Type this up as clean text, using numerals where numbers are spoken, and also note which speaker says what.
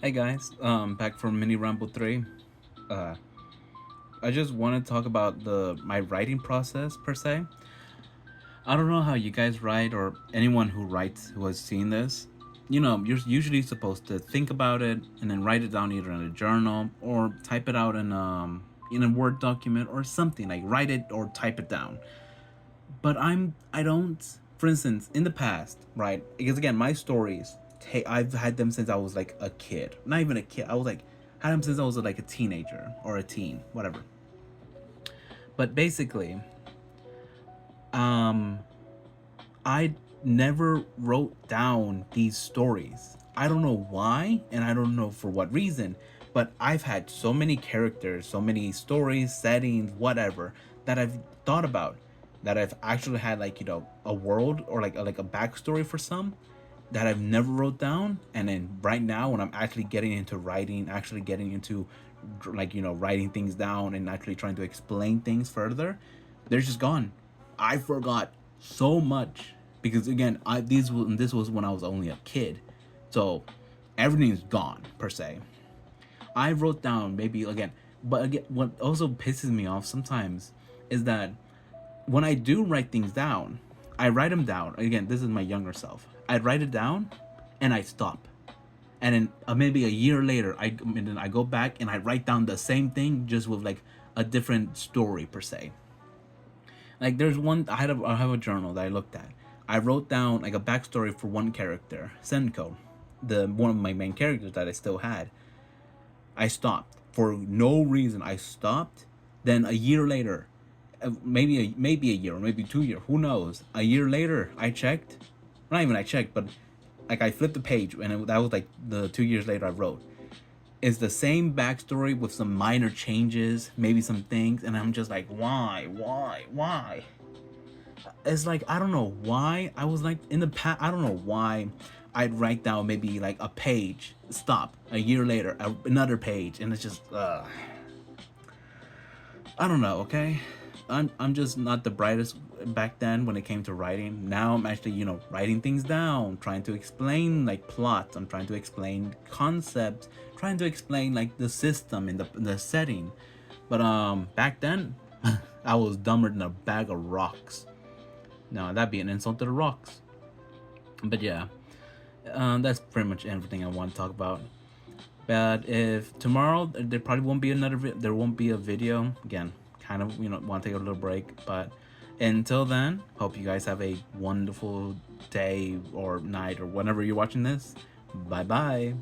Speaker 1: Hey guys, back from Mini-Ramble 3. Uh, I just want to talk about my writing process per se. I don't know how you guys write or anyone who writes who has seen this. You know, you're usually supposed to think about it and then write it down either in a journal or type it out in a Word document or something like write it or type it down. But I don't. For instance, in the past, right? Because again, my stories, hey, I've had them since I was like a kid. Not even a kid. I was like had them since I was like a teenager or a teen, whatever. But basically, um, I never wrote down these stories. I don't know why, and I don't know for what reason. But I've had so many characters, so many stories, settings, whatever that I've thought about, that I've actually had like a world or like a backstory for some that I've never wrote down. And then right now when I'm actually getting into writing, actually getting into like writing things down and actually trying to explain things further, they're just gone. I forgot so much because again, this was when I was only a kid, so everything's gone per se. I wrote down maybe again, but again, what also pisses me off sometimes is that when I do write things down, I write them down. Again, this is my younger self. I write it down, and I stop, and then maybe a year later, and then I go back and I write down the same thing just with like a different story per se. Like there's one I have a journal that I looked at. I wrote down like a backstory for one character, Senko, the one of my main characters that I still had. I stopped for no reason. I stopped. Then a year later, maybe a year or maybe 2 years, who knows? A year later, I checked. Not even I checked, but like I flipped the page, and that was like the 2 years later I wrote. It's the same backstory with some minor changes, maybe some things, and I'm just like, why? It's like I don't know why I was like in the past. I don't know why I'd write down maybe like a page, stop a year later, another page, and it's just I don't know. Okay, I'm just not the brightest back then when it came to writing. Now I'm actually writing things down, trying to explain like plots. I'm trying to explain concepts, trying to explain like the system in the setting. But back then, I was dumber than a bag of rocks. No, that'd be an insult to the rocks. But yeah, that's pretty much everything I want to talk about. But if tomorrow there probably won't be there won't be a video again. Kind of want to take a little break, but until then, hope you guys have a wonderful day or night or whenever you're watching this. Bye bye.